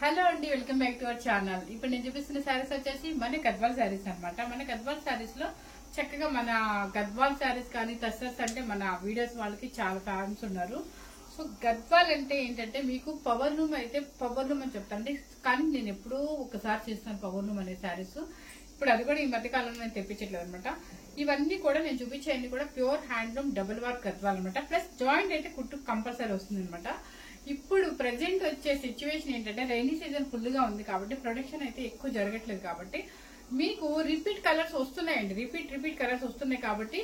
Hello అండి, welcome back to our channel. ఇప్పుడు నేను చూపిస్తున్న శారీస్ వచ్చేసి మన గద్వాల్ శారీస్ అనమాట. మన గద్వాల్ శారీస్ లో చక్కగా మన గద్వాల్ శారీస్ కానీ టస్సర్స్ అంటే మన వీడియోస్ వాళ్ళకి చాలా ఫ్యాన్స్ ఉన్నారు. సో గద్వాల్ అంటే ఏంటంటే మీకు పవర్ లూమ్ అయితే పవర్ లూమ్ అని చెప్తాను, కానీ నేను ఎప్పుడూ ఒకసారి చేస్తాను పవర్ లూమ్ అనే శారీస్. ఇప్పుడు అది కూడా ఈ మధ్య కాలంలో నేను తెప్పించట్లేదు అనమాట. ఇవన్నీ కూడా నేను చూపించేవన్నీ కూడా pure handloom double work Gadwal అనమాట. ప్లస్ జాయింట్ అయితే కుట్టు కంపల్సరీ వస్తుంది అనమాట. ఇప్పుడు ప్రెసెంట్ వచ్చే సిచ్యువేషన్ ఏంటంటే రైనీ సీజన్ ఫుల్ గా ఉంది కాబట్టి ప్రొడక్షన్ అయితే ఎక్కువ జరగట్లేదు కాబట్టి మీకు రిపీట్ కలర్స్ వస్తున్నాయండి. రిపీట్ కలర్స్ వస్తున్నాయి కాబట్టి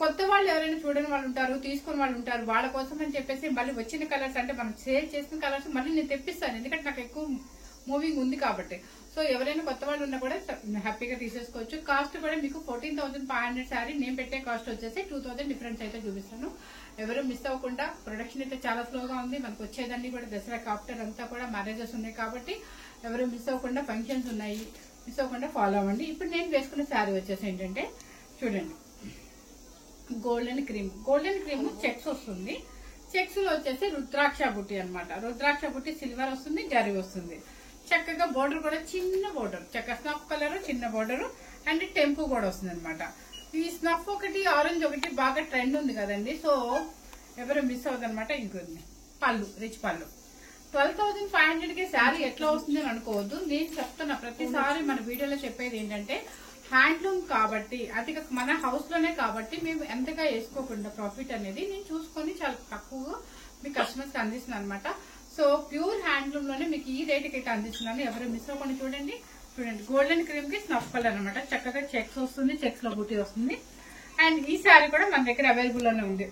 కొత్త వాళ్ళు ఎవరైనా చూడని వాళ్ళు ఉంటారు, తీసుకుని వాళ్ళు ఉంటారు. వాళ్ళ కోసం అని చెప్పేసి మళ్ళీ వచ్చిన కలర్స్ అంటే మనం సేల్ చేసిన కలర్స్ మళ్ళీ నేను తెప్పిస్తాను, ఎందుకంటే నాకు ఎక్కువ మూవింగ్ ఉంది కాబట్టి. సో ఎవరైనా కొత్త వాళ్ళు ఉన్నా కూడా హ్యాపీగా తీసేసుకోవచ్చు. కాస్ట్ కూడా మీకు 14,500 శారీ, నేను పెట్టే కాస్ట్ వచ్చేసి 2,000 డిఫరెన్స్ అయితే చూపిస్తాను. ఎవరు మిస్ అవ్వకుండా. ప్రొడక్షన్ అయితే చాలా స్లోగా ఉంది. మనకు వచ్చేదాన్ని కూడా దసరా ఆఫ్టర్ అంతా కూడా మ్యారేజెస్ ఉన్నాయి కాబట్టి ఎవరు మిస్ అవ్వకుండా, ఫంక్షన్స్ ఉన్నాయి, మిస్ అవ్వకుండా ఫాలో అవ్వండి. ఇప్పుడు నేను వేసుకున్న శారీ వచ్చేసి ఏంటంటే చూడండి, గోల్డెన్ క్రీమ్ చెక్స్ వస్తుంది. చెక్స్ లో వచ్చేసి రుద్రాక్ష బుట్టి అనమాట. రుద్రాక్ష బుట్టి సిల్వర్ వస్తుంది, జరీ వస్తుంది. చక్కగా బోర్డర్ కూడా చిన్న బోర్డర్, చక్క స్నఫ్ కలర్ చిన్న బోర్డర్ అండ్ టెంపు కూడా వస్తుంది అనమాట. ఈ స్నఫ్ ఒకటి, ఆరెంజ్ ఒకటి బాగా ట్రెండ్ ఉంది కదండి. సో ఎవరు మిస్ అవ్వదనమాట. ఇంకొంది పళ్ళు, రిచ్ పళ్ళు. 12,500 కి శారీ ఎట్లా వస్తుంది అని అనుకోవద్దు. నేను చెప్తున్నా ప్రతిసారి మన వీడియోలో చెప్పేది ఏంటంటే హ్యాండ్లూమ్ కాబట్టి, అది మన హౌస్ లోనే కాబట్టి మేము ఎంతగా వేసుకోకుండా ప్రాఫిట్ అనేది నేను చూసుకొని చాలా తక్కువ మీ కస్టమర్స్ కి అందిస్తున్నాను అనమాట. సో ప్యూర్ హ్యాండ్లూమ్ లోనే మీకు ఈ రేట్ కి అయితే అందిస్తున్నాను. ఎవరు మిస్ అవ్వకుండా చూడండి. గోల్డెన్ క్రీమ్ కి స్నఫ్ కలర్ అనమాట. చక్కగా చెక్స్ వస్తుంది, చెక్స్ లో బూటీ వస్తుంది. అండ్ ఈ శారీ కూడా మన దగ్గర అవైలబుల్ లోనే ఉంది.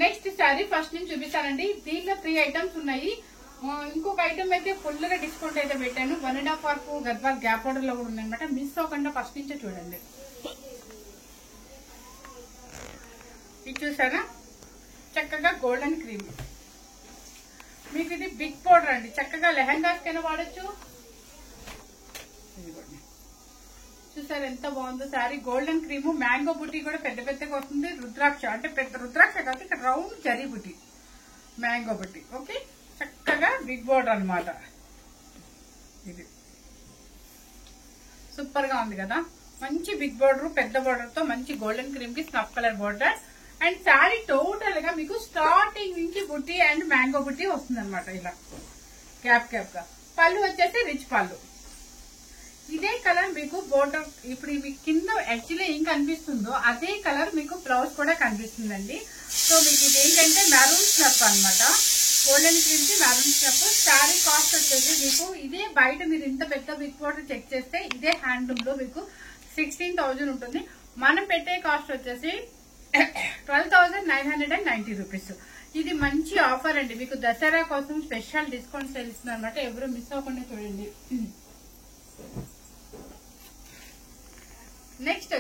నెక్స్ట్ శారీ ఫస్ట్ నుంచి చూపిస్తానండి. దీనిలో 3 ఐటమ్స్ ఉన్నాయి. ఇంకొక ఐటమ్ అయితే ఫుల్ గా డిస్కౌంట్ అయితే పెట్టాను. 1.5 వరకు గద్వాల్ గ్యాప్ ఆర్డర్ లో కూడా ఉందన్నమాట. మిస్ అవ్వకుండా ఫస్ట్ నుంచే చూడండి. ఇది చూసారా, చక్కగా గోల్డెన్ క్రీమ్. మీకు ఇది బిగ్ బోర్డర్ అండి. చక్కగా లెహంగాస్ కైనా వాడచ్చు. చూసారు ఎంత బాగుందో శారీ. గోల్డెన్ క్రీమ్, మ్యాంగో బుట్టి కూడా పెద్ద పెద్దగా వస్తుంది. రుద్రాక్ష అంటే పెద్ద రుద్రాక్ష కాదు, ఇక్కడ రౌండ్ జరీ బుట్టి, మ్యాంగో బుట్టి. ఓకే, చక్కగా బిగ్ బోర్డర్ అనమాట. ఇది సూపర్ గా ఉంది కదా. మంచి బిగ్ బోర్డర్, పెద్ద బోర్డర్ తో మంచి గోల్డెన్ క్రీమ్ కి snuff colour border. And sari total గా మీకు స్టార్టింగ్ నుంచి బుట్టి అండ్ మ్యాంగో బుట్టి వస్తుంది అనమాట. ఇలా క్యాప్ గా. పళ్ళు వచ్చేసి రిచ్ పళ్ళు. ఇదే కలర్ మీకు బోర్డర్, ఇప్పుడు ఇవి కింద యాక్చువల్లీ ఏం కనిపిస్తుందో అదే కలర్ మీకు బ్లౌజ్ కూడా కనిపిస్తుందండి. సో మీకు ఇది ఏంటంటే మెరూన్ స్నఫ్ అనమాట. గోల్డెన్ క్రీమ్ కి మెరూన్ స్నఫ్. శారీ కాస్ట్ వచ్చేసి మీకు ఇదే బయట మీరు ఇంత పెద్ద బిగ్ బోర్డర్ చెక్ చేస్తే ఇదే హ్యాండ్లూమ్ లో మీకు 16,000 ఉంటుంది. మనం పెట్టే కాస్ట్ వచ్చేసి 12,990 రూపీస్. ఇది మంచి ఆఫర్ అండి. మీకు దసరా కోసం స్పెషల్ డిస్కౌంట్ సేల్ ఇస్తున్నారు అనమాట. ఎవరు మిస్ అవ్వకుండా చూడండి. నెక్స్ట్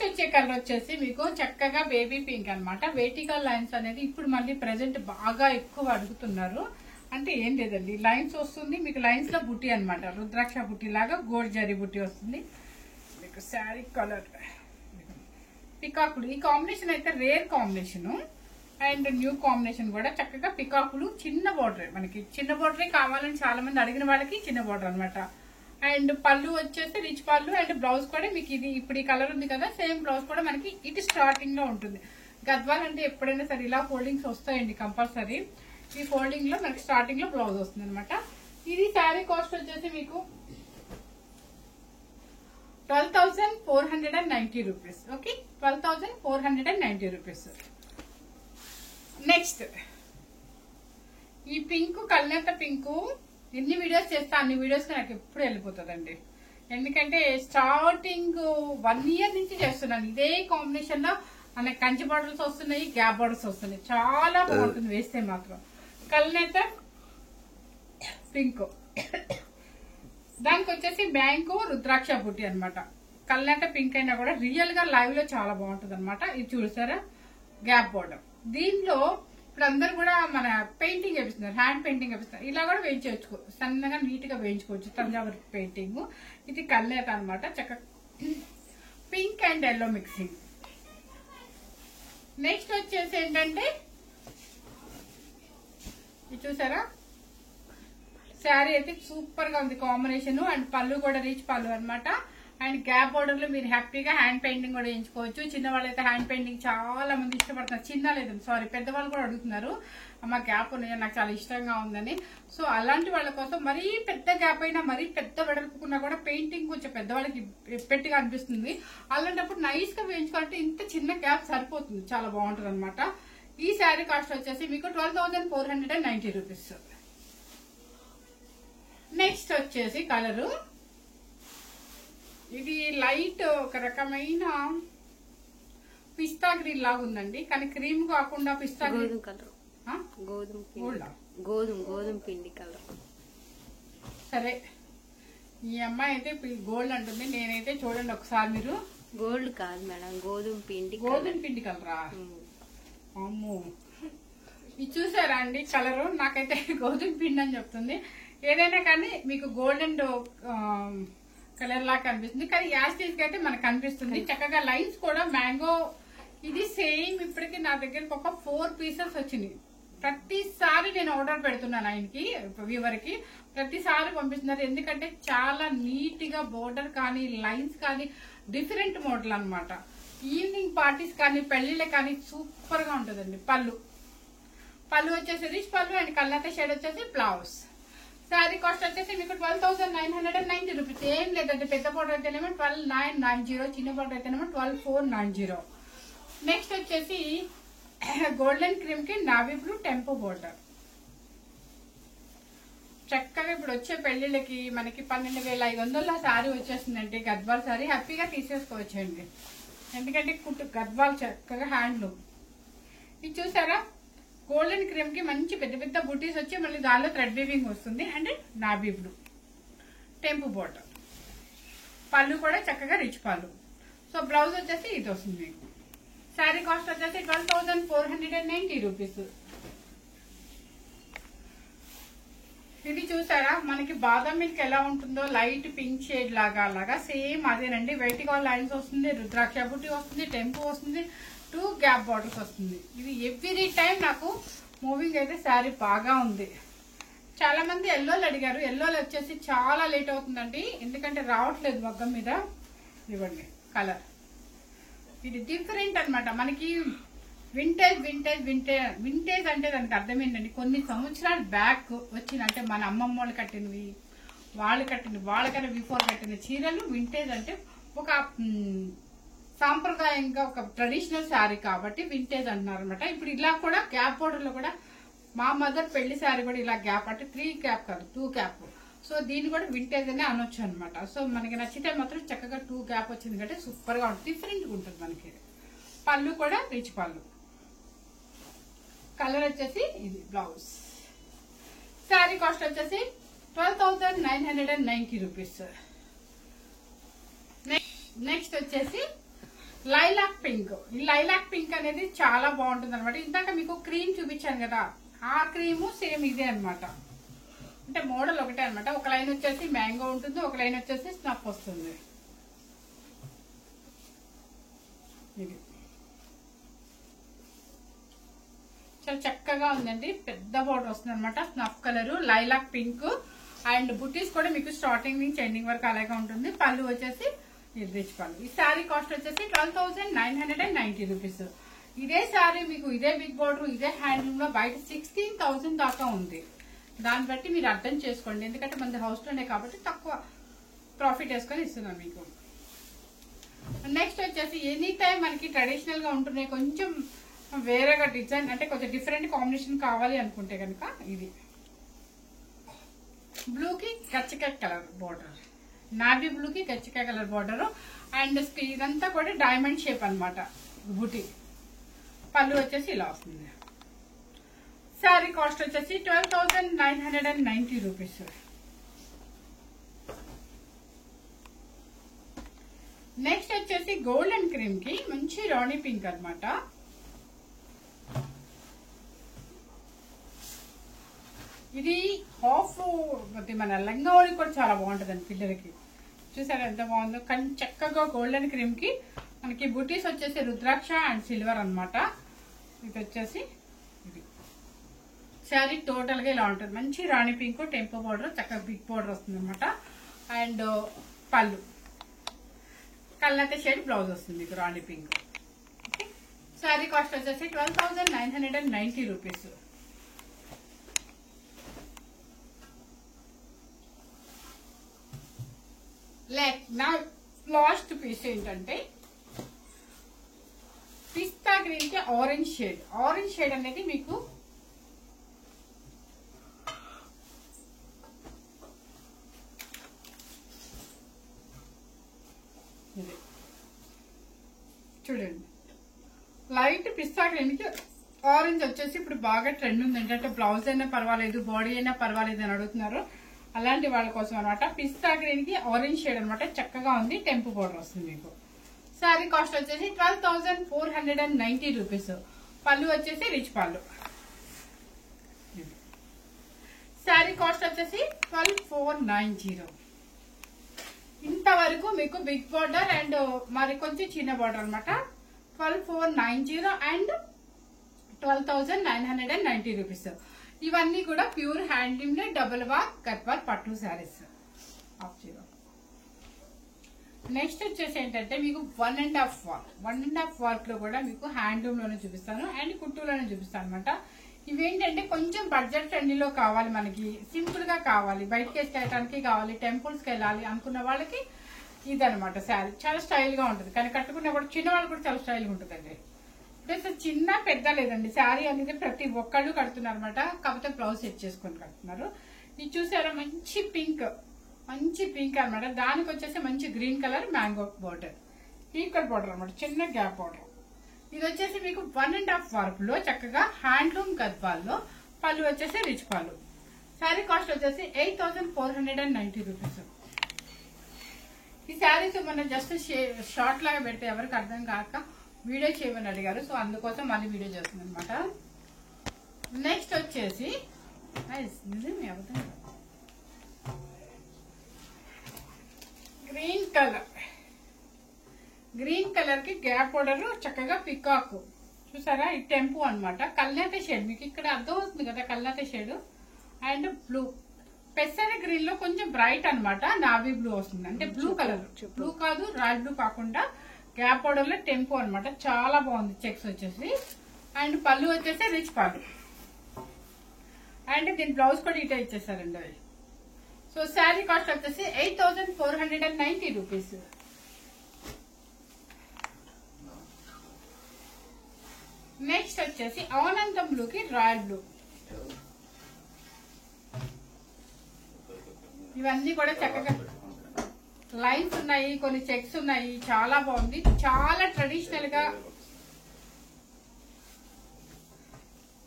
వచ్చే కలర్ వచ్చేసి మీకు చక్కగా బేబీ పింక్ అనమాట. వేటికల్ లైన్స్ అనేది ఇప్పుడు మళ్ళీ ప్రెసెంట్ బాగా ఎక్కువ అడుగుతున్నారు. అంటే ఏం లేదండి, లైన్స్ వస్తుంది మీకు. లైన్స్ లో బుట్టి అనమాట, రుద్రాక్ష బుట్టి లాగా గోల్డ్ జరీ బుట్టి వస్తుంది. మీకు శారీ కలర్ పికాకులు. ఈ కాంబినేషన్ అయితే rare combination and new combination కూడా. చక్కగా పికాకులు, చిన్న బోర్డర్. మనకి చిన్న బోర్డరే కావాలని చాలా మంది అడిగిన వాళ్ళకి చిన్న బోర్డర్ అనమాట. అండ్ పళ్ళు వచ్చేసి రిచ్ పళ్ళు. అండ్ బ్లౌజ్ కూడా మీకు ఇది ఇప్పుడు ఈ కలర్ ఉంది కదా, సేమ్ బ్లౌజ్ కూడా మనకి ఇటు స్టార్టింగ్ లో ఉంటుంది. గద్వాల్ అంటే ఎప్పుడైనా సరే ఇలా ఫోల్డింగ్స్ వస్తాయండి కంపల్సరీ. ఈ ఫోల్డింగ్ లో మనకి స్టార్టింగ్ లో బ్లౌజ్ వస్తుంది అనమాట. ఇది శారీ కాస్ట్ వచ్చేసి మీకు 12,490 రూపీస్. Okay, 12,490 rupees. నెక్స్ట్ ఈ పింక్, కల్నేత పింక్. ఎన్ని వీడియోస్ చేస్తా అన్ని వీడియోస్ నాకు ఎప్పుడు వెళ్ళిపోతుందండి. ఎందుకంటే స్టార్టింగ్ 1 ఇయర్ నుంచి చేస్తున్నాను ఇదే కాంబినేషన్ లో. మనకి కంచి బార్డర్స్ వస్తున్నాయి, గ్యాప్ బార్డర్స్ వస్తున్నాయి. చాలా బాగుంటుంది వేస్తే మాత్రం. కల్నేత పింక్, దానికి వచ్చేసి మ్యాంగో రుద్రాక్ష బుట్టి అనమాట. కల్నేత పింక్ అయినా కూడా రియల్ గా లైవ్ లో చాలా బాగుంటుంది అనమాట. ఇది చూసారా, గ్యాప్ బార్డర్. దీనిలో ఇప్పుడు అందరు కూడా మన పెయింటింగ్ వేపిస్తున్నారు, హ్యాండ్ పెయింటింగ్ వేపిస్తున్నారు. ఇలా కూడా వేయించవచ్చు, సన్నగా నీట్ గా వేయించుకోవచ్చు. తంజావూరు పెయింటింగ్. ఇది కల్నేత అనమాట. చక్కగా pink and yellow mixing. Next వచ్చేసి ఏంటంటే ఇది చూసారా, శారీ అయితే సూపర్ గా ఉంది కాంబినేషన్. అండ్ పళ్ళు కూడా రిచ్ పళ్ళు అనమాట. అండ్ గ్యాప్ బోర్డర్ లో మీరు హ్యాపీగా హ్యాండ్ పెయింటింగ్ కూడా వేయించుకోవచ్చు. చిన్నవాళ్ళు అయితే హ్యాండ్ పెయింటింగ్ చాలా మంది ఇష్టపడుతున్నారు. చిన్న లేదు సారీ, పెద్దవాళ్ళు కూడా అడుగుతున్నారు అమ్మ గ్యాప్ ఉన్నాయి, నాకు చాలా ఇష్టంగా ఉందని. సో అలాంటి వాళ్ళ కోసం మరీ పెద్ద గ్యాప్ అయినా మరీ పెద్ద వెడల్పుకున్నా కూడా పెయింటింగ్ కొంచెం పెద్దవాళ్ళకి పెట్టిగా అనిపిస్తుంది. అలాంటప్పుడు నైస్ గా వేయించుకోవాలంటే ఇంత చిన్న గ్యాప్ సరిపోతుంది, చాలా బాగుంటుంది అనమాట. ఈ శారీ కాస్ట్ వచ్చేసి మీకు 12,490 రూపీస్. నెక్స్ట్ వచ్చేసి కలరు, ఇది లైట్ ఒక రకమైన పిస్తా గ్రీన్ లాగా ఉందండి, కానీ క్రీమ్ కాకుండా పిస్తా గ్రీన్ కలర్, గోధుమ పిండి కలర్. సరే, ఈ అమ్మాయి అయితే గోల్డ్ అంటుంది, నేనైతే చూడండి ఒకసారి మీరు. గోల్డ్ కాదు మేడం, గోధుమ పిండి కలరా? అమ్మో, ఇది చూసారా అండి కలరు? నాకైతే గోధుమ పిండి అని చెప్తుంది. ఏదైనా కానీ మీకు గోల్డెన్ కలర్ లాగా కనిపిస్తుంది, కానీ యాస్టీస్ కి అయితే మనకు కనిపిస్తుంది చక్కగా. లైన్స్ కూడా మ్యాంగో, ఇది సేమ్. ఇప్పటికి నా దగ్గరకు ఒక 4 పీసెస్ వచ్చినాయి. ప్రతిసారి నేను ఆర్డర్ పెడుతున్నాను ఆయనకి, వ్యూవర్ కి ప్రతిసారి పంపిస్తున్నారు. ఎందుకంటే చాలా నీట్ గా బోర్డర్ కానీ లైన్స్ కానీ డిఫరెంట్ మోడల్ అనమాట. ఈవినింగ్ పార్టీస్ కానీ పెళ్లిళ్ళకి కానీ సూపర్ గా ఉంటుందండి. పళ్ళు వచ్చేసి రిచ్ పళ్ళు అండ్ కల్లాత షేడ్ వచ్చేసి బ్లౌజ్. శారీ కాస్ట్ వచ్చేసి మీకు 12,990 రూపీస్. ఏం లేదండి, పెద్ద బోర్డర్ అయితేనేమో 12,990, చిన్న బోర్డర్ అయితేనేమో 12,490. నెక్స్ట్ వచ్చేసి గోల్డెన్ క్రీమ్ కి నావీ బ్లూ టెంపో బోర్డర్. చక్కగా ఇప్పుడు వచ్చే పెళ్లిళ్ళకి మనకి 12,500 శారీ వచ్చేస్తుందండి. గద్వాల్ శారీ హ్యాపీగా తీసేసుకోవచ్చండి, ఎందుకంటే గద్వాల్ చక్కగా హ్యాండ్లూమ్. ఇది చూసారా, గోల్డెన్ క్రీమ్ కి మంచి పెద్ద పెద్ద బుటీస్ వచ్చి మళ్ళీ దానిలో థ్రెడ్ వీవింగ్ వస్తుంది. And navy blue temple border. పళ్ళు కూడా చక్కగా రిచ్ పళ్ళు. సో బ్లౌజ్ వచ్చేసి ఇది వస్తుంది. శారీ కాస్ట్ వచ్చేసి 12,490 రూపీస్. ఇది చూసారా, మనకి బాదం మిల్క్ ఎలా ఉంటుందో లైట్ పింక్ షేడ్ లాగా అలాగా సేమ్ అదేనండి. వెయిటిగాల్ లైన్స్ వస్తుంది, రుద్రాక్ష బుట్టి వస్తుంది, టెంపు వస్తుంది, 2 గ్యాప్ బార్డర్స్ వస్తుంది. ఇది ఎవ్రీ టైం నాకు మూవింగ్ అయితే శారీ బాగా ఉంది. చాలా మంది ఎల్లోలు అడిగారు. ఎల్లోలు వచ్చేసి చాలా లేట్ అవుతుందండి, ఎందుకంటే రావట్లేదు మగ్గం మీద. ఇవ్వండి కలర్, ఇది డిఫరెంట్ అనమాట. మనకి వింటేజ్ వింటేజ్ వింటేజ్ వింటేజ్ అంటే దానికి అర్థం ఏంటండి, కొన్ని సంవత్సరాల బ్యాక్ వచ్చిన, అంటే మన అమ్మమ్మ వాళ్ళు కట్టినవి, వాళ్ళకన్నా బిఫోర్ కట్టిన చీరలు. వింటేజ్ అంటే ఒక సాంప్రదాయంగా ఒక ట్రెడిషనల్ శారీ కాబట్టి వింటేజ్ అంటున్నారు అనమాట. ఇప్పుడు ఇలా కూడా గ్యాప్ బోర్డర్ లో కూడా మా మదర్ పెళ్లి శారీ కూడా ఇలా గ్యాప్, అంటే 3 గ్యాప్ కాదు 2 గ్యాప్. సో దీన్ని కూడా వింటేజ్ అనే అనొచ్చు అనమాట. సో మనకి నచ్చితే మాత్రం చక్కగా 2 గ్యాప్ వచ్చింది కంటే సూపర్ గా ఉంటుంది, డిఫరెంట్ గా ఉంటుంది మనకి. పళ్ళు కూడా రిచ్ పళ్ళు. కలర్ వచ్చేసి ఇది బ్లౌజ్. శారీ కాస్ట్ వచ్చేసి 12,990 రూపీస్. నెక్స్ట్ వచ్చేసి లైలాక్ పింక్. ఈ లైలాక్ పింక్ అనేది చాలా బాగుంటుంది అనమాట. ఇందాక మీకు క్రీమ్ చూపించాను కదా, ఆ క్రీము సేమ్ ఇదే అనమాట. అంటే మోడల్ ఒకటే అనమాట. ఒక లైన్ వచ్చేసి మ్యాంగో ఉంటుంది, ఒక లైన్ వచ్చేసి స్నఫ్ వస్తుంది. ఇది చాలా చక్కగా ఉందండి, పెద్ద బోర్డర్ వస్తుంది అనమాట. Snuff colour, lilac pink and బుటీస్ కూడా మీకు స్టార్టింగ్ నుంచి ఎండింగ్ వరకు అలాగే ఉంటుంది. పళ్ళు వచ్చేసి రిచ్ పళ్ళు. ఈ శారీ కాస్ట్ వచ్చేసి 12,990 రూపీస్. ఇదే శారీ మీకు ఇదే బిగ్ బోర్డర్ ఇదే హ్యాండ్లూమ్ లో బయట 16,000 దాకా ఉంది. దాన్ని బట్టి మీరు అర్థం చేసుకోండి, ఎందుకంటే మన హౌస్ లోనే కాబట్టి తక్కువ ప్రాఫిట్ వేసుకొని ఇస్తున్నాం మీకు. నెక్స్ట్ వచ్చేసి ఎనీ టైం మనకి ట్రెడిషనల్ గా ఉంటున్నాయి, కొంచెం వేరేగా డిజైన్ అంటే కొంచెం డిఫరెంట్ కాంబినేషన్ కావాలి అనుకుంటే కనుక ఇది బ్లూకి గచ్చకాయ కలర్ బోర్డర్, నావీ బ్లూకి గచ్చకాయ కలర్ బోర్డర్. అండ్ ఇదంతా కూడా డైమండ్ షేప్ అనమాట బుటీ. పళ్ళు వచ్చేసి ఇలా వస్తుంది. శారీ కాస్ట్ వచ్చేసి 12,990 రూపీస్. నెక్స్ట్ వచ్చేసి గోల్డెన్ క్రీమ్ కి మంచి రాణి పింక్ అనమాట. ఇది హాఫ్ మన లంగావళి కూడా చాలా బాగుంటుందండి పిల్లలకి. చూసారా ఎంత బాగుందో, కానీ చక్కగా గోల్డెన్ క్రీమ్ కి మనకి బుటీస్ వచ్చేసి రుద్రాక్ష అండ్ సిల్వర్ అనమాట. ఇది వచ్చేసి ఇది శారీ టోటల్ గా ఇలా ఉంటుంది. మంచి రాణి పింక్ టెంపో బోర్డర్, చక్కగా బిగ్ బోర్డర్ వస్తుంది అనమాట. అండ్ పళ్ళు కల్నత షేడ్ బ్లౌజ్ వస్తుంది మీకు రాణి పింక్. శారీ కాస్ట్ వచ్చేసి 12,990 రూపీస్. నా లాస్ట్ పీస్ ఏంటంటే పిస్తా గ్రీన్ కి ఆరెంజ్ షేడ్. ఆరెంజ్ షేడ్ అనేది మీకు చూడండి, లైట్ పిస్తా గ్రీన్ కి ఆరెంజ్ వచ్చేసి ఇప్పుడు బాగా ట్రెండ్ ఉంది. ఏంటంటే బ్లౌజ్ అయినా పర్వాలేదు, బాడీ అయినా పర్వాలేదు అని అడుగుతున్నారు. అలాంటి వాళ్ళ కోసం అనమాట. పిస్తా గ్రీన్ కి ఆరెంజ్ షేడ్ అనమాట. చక్కగా ఉంది, టెంపు బోర్డర్ వస్తుంది మీకు. శారీ కాస్ట్ వచ్చేసి 12,490 రూపీస్. పళ్ళు వచ్చేసి రిచ్ పళ్ళు. శారీ కాస్ట్ వచ్చేసి 12,490. ఇంతవరకు మీకు బిగ్ బోర్డర్ అండ్ మరి కొంచెం చిన్న బోర్డర్ అనమాట. 12,490 అండ్ 12,990 రూపీస్. ఇవన్నీ కూడా ప్యూర్ హ్యాండ్లూమ్ డబుల్ వార్క్ గద్వాల్ పట్టు శారీస్. నెక్స్ట్ వచ్చేసి ఏంటంటే మీకు 1.5 వార్క్. 1.5 వార్క్ లో కూడా మీకు హ్యాండ్లూమ్ లోనే చూపిస్తాను అండ్ కుట్టులోనే చూపిస్తాను అనమాట. ఇవేంటంటే కొంచెం బడ్జెట్ ఫ్రెండ్లీలో కావాలి, మనకి సింపుల్ గా కావాలి, బయటకి వేసుకెళ్ళడానికి కావాలి, టెంపుల్స్ కి వెళ్ళాలి అనుకున్న వాళ్ళకి ఇదనమాట శారీ. చాలా స్టైల్ గా ఉంటుంది, కానీ కట్టుకున్న కూడా చిన్న వాళ్ళు కూడా చాలా స్టైల్ గా ఉంటుందండి. అంటే చిన్న పెద్ద లేదండి, శారీ అనేది ప్రతి ఒక్కళ్ళు కడుతున్నారు అనమాట. కాకపోతే బ్లౌజ్ సెట్ చేసుకొని కడుతున్నారు. ఇది చూసారా, మంచి పింక్, మంచి పింక్ అనమాట. దానికి వచ్చేసి మంచి green colour mango border, equal border అనమాట, చిన్న గ్యాప్ బోర్డర్. ఇది వచ్చేసి మీకు 1.5 వార్క్ లో చక్కగా హ్యాండ్లూమ్ గద్వాల్లో. పళ్ళు వచ్చేసి రిచ్ పళ్ళు. శారీ కాస్ట్ వచ్చేసి 8,490 రూపీస్. ఈ శారీస్ మనం జస్ట్ షార్ట్ లాగా పెడితే ఎవరికి అర్థం కాక వీడియో చేయమని అడిగారు, సో అందుకోసం మళ్ళీ వీడియో చేస్తుంది అనమాట. నెక్స్ట్ వచ్చేసి గ్రీన్ కలర్. గ్రీన్ కలర్ కి గ్యాప్ బోర్డర్, చక్కగా పికాక్. చూసారా, ఈ టెంపు అనమాట. కల్నేత షేడ్ మీకు ఇక్కడ అర్థం అవుతుంది కదా, కల్నేత షేడ్ అండ్ బ్లూ. పెసర గ్రీన్ లో కొంచెం బ్రైట్ అనమాట, నావీ బ్లూ వస్తుంది. అంటే బ్లూ కలర్, బ్లూ కాదు, రాయల్ బ్లూ కాకుండా గ్యాప్ బోర్డర్ లో టెంపో అనమాట. చాలా బాగుంది. చెక్స్ వచ్చేసి అండ్ పళ్ళు వచ్చేసి రిచ్ పళ్ళు. అండ్ దీని బ్లౌజ్ కూడా ఇటే ఇచ్చేసారండి అవి. సో శారీ కాస్ట్ వచ్చేసి 8,490 రూపీస్. నెక్స్ట్ వచ్చేసి ఆనందం బ్లూ కి రాయల్ బ్లూ. ఇవన్నీ కూడా చక్కగా లైన్స్ ఉన్నాయి, కొన్ని చెక్స్ ఉన్నాయి. చాలా బాగుంది, చాలా ట్రెడిషనల్ గా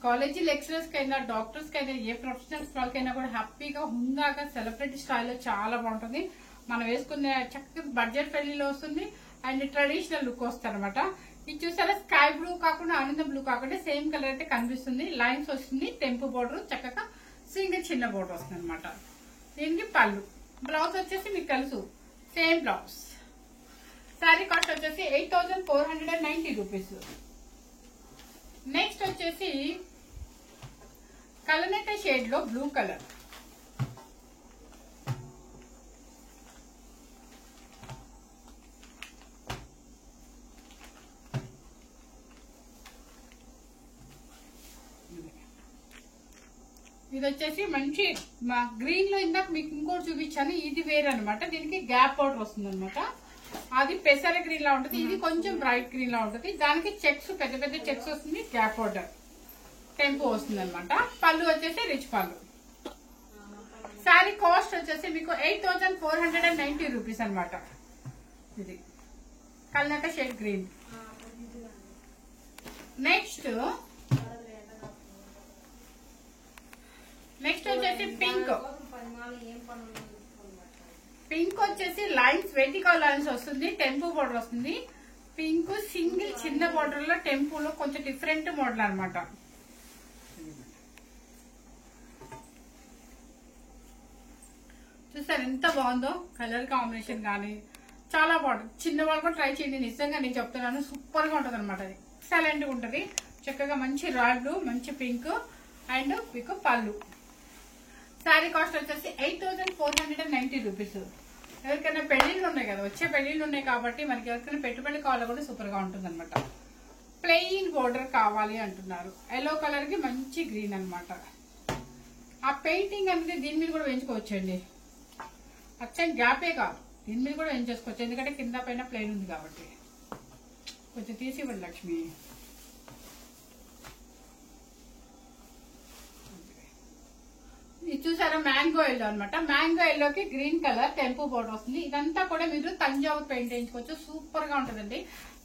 కాలేజీ లెక్చరర్స్ కైనా, డాక్టర్స్ కైనా, ఏ ప్రొఫెషనల్స్ వాళ్ళకైనా కూడా హ్యాపీగా హుందాగా సెలబ్రిటీ స్టైల్లో చాలా బాగుంటుంది. మనం వేసుకునే చక్కగా బడ్జెట్ ఫ్రెండ్లీలో వస్తుంది అండ్ ట్రెడిషనల్ లుక్ వస్తుంది అనమాట. ఇది చూసారా, స్కై బ్లూ కాకుండా ఆనందం బ్లూ కాకుండా సేమ్ కలర్ అయితే కనిపిస్తుంది. లైన్స్ వస్తుంది, టెంపు బోర్డర్, చక్కగా సింగిల్ చిన్న బోర్డర్ వస్తుంది అనమాట. దీనికి పళ్ళు. బ్లౌజ్ వచ్చేసి మీకు తెలుసు, సేమ్ బ్లౌజ్. శారీ కాస్ట్ వచ్చేసి 8,490 రూపీస్. నెక్స్ట్ వచ్చేసి కలనేత షేడ్ లో బ్లూ కలర్. ఇది వచ్చేసి మంచి గ్రీన్ లో ఇందాక మీకు ఇంకోటి చూపించాను, ఇది వేరే అనమాట. దీనికి గ్యాప్ బోర్డర్ వస్తుంది అనమాట. అది పెసర గ్రీన్ లా ఉంటుంది, ఇది కొంచెం బ్రైట్ గ్రీన్ లా ఉంటుంది. దానికి చెక్స్, పెద్ద పెద్ద చెక్స్ వస్తుంది, గ్యాప్ బోర్డర్ టెంపో వస్తుంది అనమాట. పళ్ళు వచ్చేసి రిచ్ పళ్ళు. శారీ కాస్ట్ వచ్చేసి మీకు 8,490 రూపీస్ అనమాట. ఇది కల్నక షేడ్ గ్రీన్. నెక్స్ట్ వచ్చేసి పింక్. పింక్ వచ్చేసి లైన్స్, వెర్టికల్ లైన్స్ వస్తుంది, టెంపో బోర్డర్ వస్తుంది. పింక్ సింగిల్ చిన్న బోర్డర్ లో టెంపోలో కొంచెం డిఫరెంట్ మోడల్ అనమాట. చూసారు ఎంత బాగుందో కలర్ కాంబినేషన్ కానీ, చాలా బాగుంటుంది. చిన్న వాళ్ళు కూడా ట్రై చేయండి, నిజంగా నేను చెప్తున్నాను, సూపర్ గా ఉంటుంది అనమాట. అది ఎక్సలెంట్ గా ఉంటుంది. చక్కగా మంచి రాయల్ బ్లూ, మంచి పింక్ అండ్ మీకు పళ్ళు. శారీ కాస్ట్ వచ్చేసి 8490 రూపీస్. ఎవరికైనా పెళ్లిళ్ళు ఉన్నాయి కదా, వచ్చే పెళ్లిళ్ళు ఉన్నాయి కాబట్టి మనకి ఎవరికైనా పెట్టుబడి కావాలో కూడా సూపర్ గా ఉంటుంది అనమాట. ప్లెయిన్ బోర్డర్ కావాలి అంటున్నారు. ఎల్లో కలర్ కి మంచి గ్రీన్ అనమాట. ఆ పెయింటింగ్ అనేది దీని మీద కూడా వేయించుకోవచ్చండి. అచ్చం గ్యాపే కాదు, దీని మీద కూడా వేయించేసుకోవచ్చు. ఎందుకంటే కింద పైన ప్లెయిన్ ఉంది కాబట్టి. కొంచెం తీసి ఇవ్వండి లక్ష్మి. ఇది చూసారా మ్యాంగో ఎల్లో అనమాట. మ్యాంగో ఎల్లోకి గ్రీన్ కలర్ టెంపో బోర్డర్ వస్తుంది. ఇదంతా కూడా మీరు తంజావూర్ పెయింట్ వేయించుకోవచ్చు. సూపర్ గా ఉంటుందండి.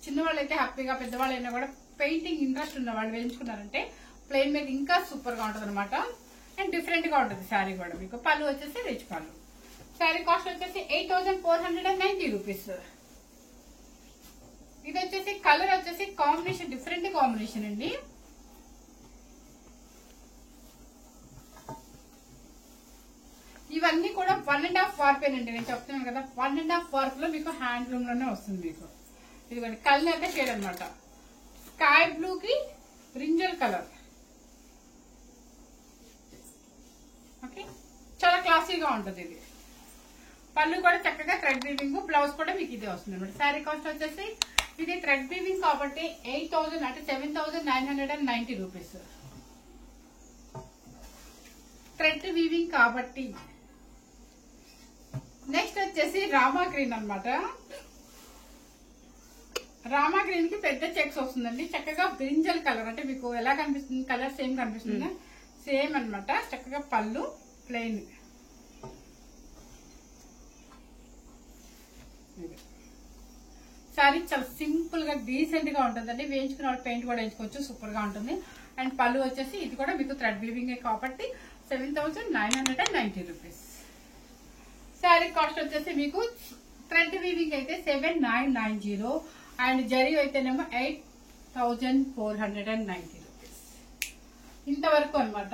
చిన్నవాళ్ళు అయితే హ్యాపీగా, పెద్దవాళ్ళు అయినా కూడా పెయింటింగ్ ఇంట్రెస్ట్ ఉన్న వాళ్ళు వేయించుకున్నారంటే ప్లెయిన్ మీద ఇంకా సూపర్ గా ఉంటుంది అనమాట. అండ్ డిఫరెంట్ గా ఉంటుంది శారీ కూడా. మీకు పళ్ళు వచ్చేసి రిచ్ పళ్ళు. శారీ కాస్ట్ వచ్చేసి 8490 రూపీస్. ఇది వచ్చేసి కలర్ వచ్చేసి కాంబినేషన్ డిఫరెంట్ కాంబినేషన్ అండి. ఇవన్నీ కూడా 1.5 వార్ప్ అండి. నేను చెప్తున్నాను కదా, 1.5 వార్ప్ లో మీకు హ్యాండ్లూమ్ లోనే వస్తుంది. మీకు ఇదిగోండి కలర్ అయితే షేడ్ అనమాట. స్కై బ్లూ కి బ్రింజల్ కలర్. ఓకే, చాలా క్లాసీగా ఉంటుంది ఇది. పళ్ళు కూడా చక్కగా థ్రెడ్ వీవింగ్, బ్లౌజ్ కూడా మీకు ఇదే వస్తుంది అనమాట. శారీ కాస్ట్ వచ్చేసి ఇది థ్రెడ్ వీవింగ్ కాబట్టి 8000 అంటే 7990 రూపీస్. థ్రెడ్ వీవింగ్ కాబట్టి. నెక్స్ట్ వచ్చేసి రామా గ్రీన్ అనమాట. రామా గ్రీన్ కి పెద్ద చెక్స్ వస్తుందండి. చక్కగా బ్రింజల్ కలర్ అంటే మీకు ఎలా కనిపిస్తుంది, కలర్ సేమ్ కనిపిస్తుంది, సేమ్ అనమాట. చక్కగా పళ్ళు ప్లెయిన్. శారీ చాలా సింపుల్ గా డీసెంట్ గా ఉంటుందండి. వేయించుకున్న వాళ్ళు పెయింట్ కూడా వేయించుకోవచ్చు, సూపర్ గా ఉంటుంది. అండ్ పళ్ళు వచ్చేసి ఇది కూడా మీకు థ్రెడ్ వీవింగ్ కాబట్టి 7990 రూపీస్. శారీ కాస్ట్ వచ్చేసి మీకు థ్రెడ్ వీవింగ్ అయితే 7990 అండ్ జరీ అయితేనేమో 8490 రూపీస్. ఇంతవరకు అనమాట.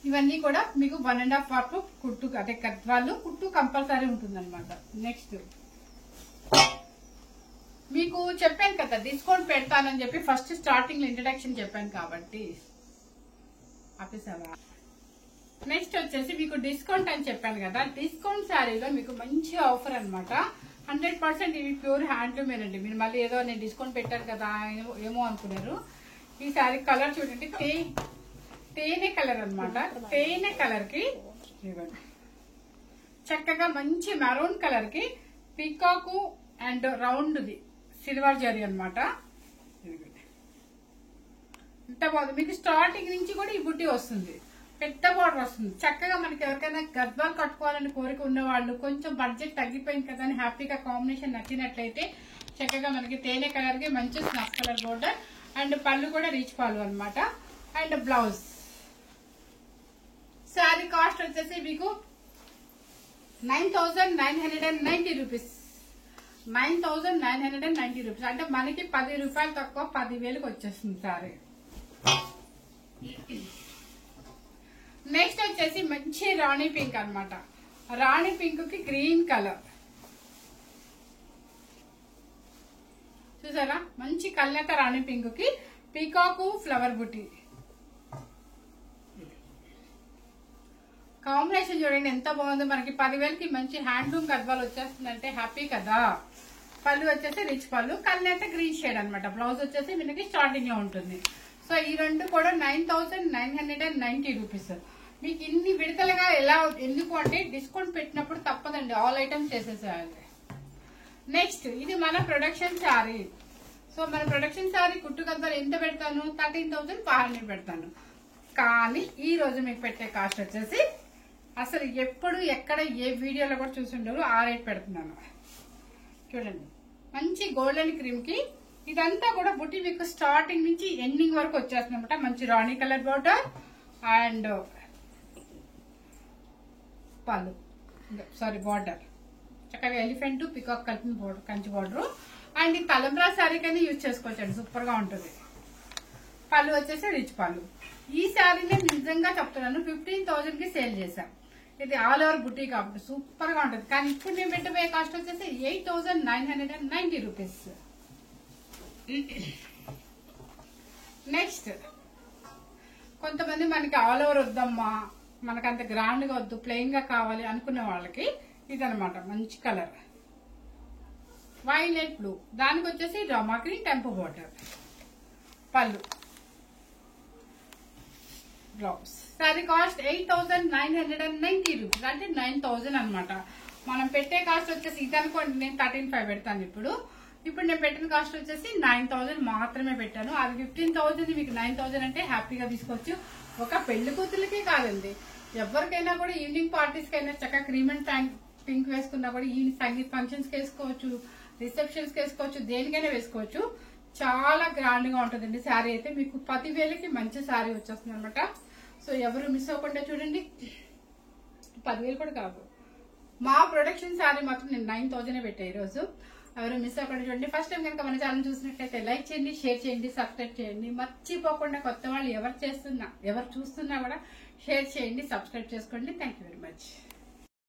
ఇవన్నీ కూడా మీకు 1.5 వార్ప్ కుట్టు అంటే కట్వాళ్ళు కుట్టు కంపల్సరీ ఉంటుంది అనమాట. నెక్స్ట్ మీకు చెప్పాను కదా డిస్కౌంట్ పెడతానని చెప్పి ఫస్ట్ స్టార్టింగ్ లో ఇంట్రడక్షన్ చెప్పాను కాబట్టి ఆపేసావా. నెక్స్ట్ వచ్చేసి మీకు డిస్కౌంట్ అని చెప్పాను కదా, డిస్కౌంట్ శారీలో మీకు మంచి ఆఫర్ అనమాట. 100% ఇవి ప్యూర్ హ్యాండ్లూమేనండి. మీరు మళ్ళీ ఏదో నేను డిస్కౌంట్ పెట్టాను కదా ఏమో అనుకున్నారు. ఈ శారీ కలర్ చూడండి, తేనె కలర్ అనమాట. తేనె కలర్ కి చక్కగా మంచి మెరూన్ కలర్ కి peacock and round the silver zari అనమాట. ఇంత బాగుంది. మీకు స్టార్టింగ్ నుంచి కూడా ఈ బుట్టి వస్తుంది, పెద్ద బార్డర్ వస్తుంది. చక్కగా మనకి ఎవరికైనా గద్వాలు కట్టుకోవాలని కోరిక ఉన్న వాళ్ళు, కొంచెం బడ్జెట్ తగ్గిపోయింది కదా అని హ్యాపీగా కాంబినేషన్ నచ్చినట్లయితే చక్కగా మనకి తేనె కలర్ కి మంచి స్నఫ్ కలర్ బోర్డర్ అండ్ పళ్ళు కూడా రీచ్ పళ్ళు అనమాట. And blouse. శారీ కాస్ట్ వచ్చేసి మీకు 9990 రూపీస్. 9990 రూపీస్ అంటే మనకి 10 రూపాయలు తక్కువ 10,000కి వచ్చేస్తుంది సారీ. నెక్స్ట్ వచ్చేసి మంచి రాణి పింక్ అనమాట. రాణి పింక్ కి గ్రీన్ కలర్ చూసారా, మంచి కళ్ళక రాణి పింక్ కి పీకాకు ఫ్లవర్ బుట్టి కాంబినేషన్ చూడండి ఎంత బాగుందో. మనకి 10,000కి మంచి హ్యాండ్లూమ్ గద్వాలు వచ్చేస్తుందంటే హ్యాపీ కదా. పళ్ళు వచ్చేసి రిచ్ పళ్ళు, కళ్ళైతే గ్రీన్ షేడ్ అనమాట. బ్లౌజ్ వచ్చేసి మనకి స్టార్టింగ్ లో ఉంటుంది. సో ఈ రెండు కూడా 9990 రూపీస్. మీకు ఇన్ని విడతలుగా ఎలా ఎందుకు అంటే డిస్కౌంట్ పెట్టినప్పుడు తప్పదండి, ఆల్ ఐటమ్స్ చేసేసేయాలి. నెక్స్ట్ ఇది మన ప్రొడక్షన్ శారీ. సో మన ప్రొడక్షన్ శారీ కుట్టు గద్వాలు ఎంత పెడతాను, 13,500 పెడతాను. కానీ ఈ రోజు మీకు పెట్టే కాస్ట్ వచ్చేసి అసలు ఎప్పుడు ఎక్కడ ఏ వీడియోలో కూడా చూసిండరు ఆ రేట్ పెడుతున్నాను. చూడండి మంచి గోల్డెన్ క్రీమ్ కి ఇదంతా కూడా బుట్టి మీకు స్టార్టింగ్ నుంచి ఎండింగ్ వరకు వచ్చేస్తుంది అనమాట. మంచి రాణి కలర్ బోర్డర్ అండ్ పళ్ళు బార్డర్ చక్కగా ఎలిఫెంట్ పికాక్ కలిపిన బోర్డర్, కంచి బోర్డర్. అండ్ ఈ తలంబ్రా శారీ కైనా యూజ్ చేసుకోవచ్చండి, సూపర్ గా ఉంటుంది. పళ్ళు వచ్చేసి రిచ్ పళ్ళు. ఈ శారీని నిజంగా చెప్తున్నాను 15,000 కి సేల్ చేశాం. ఇది ఆల్ ఓవర్ బుట్టి కాబట్టి సూపర్ గా ఉంటుంది. కానీ ఇప్పుడు నేను పెట్టబోయే కాస్ట్ వచ్చేసి 8,990 రూపీస్. నెక్స్ట్ కొంతమంది మనకి ఆల్ ఓవర్ వద్దమ్మా, మనకు అంత గ్రాండ్ గా వద్దు, ప్లెయిన్ గా కావాలి అనుకునే వాళ్ళకి ఇదనమాట మంచి కలర్ వైలెట్ బ్లూ. దానికి వచ్చేసి రామా గ్రీన్ టెంపో బార్డర్, పళ్ళు, బ్లౌజ్. సారీ కాస్ట్ 8,990 రూపీస్, అంటే 9,000 అనమాట. మనం పెట్టే కాస్ట్ వచ్చేసి ఇది అనుకోండి, నేను 13,500 పెడతాను. ఇప్పుడు నేను పెట్టిన కాస్ట్ వచ్చేసి 9,000 మాత్రమే పెట్టాను. అది 15,000, మీకు 9,000 అంటే హ్యాపీగా తీసుకోవచ్చు. ఒక పెళ్లి కూతుర్లకే కాదండి, ఎవరికైనా కూడా ఈవినింగ్ పార్టీస్ కైనా చక్కగా క్రీమ్ అండ్ పింక్ వేసుకున్నా కూడా ఈ సంగీత్ ఫంక్షన్స్ కి వేసుకోవచ్చు, రిసెప్షన్స్ కి వేసుకోవచ్చు, దేనికైనా వేసుకోవచ్చు. చాలా గ్రాండ్ గా ఉంటుందండి శారీ అయితే. మీకు 10,000కి మంచి శారీ వచ్చేస్తుంది అనమాట. సో ఎవరు మిస్ అవ్వకుండా చూడండి. 10,000 కూడా కాదు, మా ప్రొడక్షన్ శారీ మాత్రం నేను 9,000 పెట్టా ఈరోజు. ఎవరు మిస్ అవ్వకుండా చూడండి. ఫస్ట్ టైం కనుక మన ఛానల్ చూసినట్లయితే లైక్ చేయండి, షేర్ చేయండి, సబ్స్క్రైబ్ చేయండి. మర్చిపోకుండా కొత్త వాళ్ళు ఎవరు చూస్తున్నా కూడా షేర్ చేయండి, సబ్స్క్రైబ్ చేసుకోండి. Thank you very much.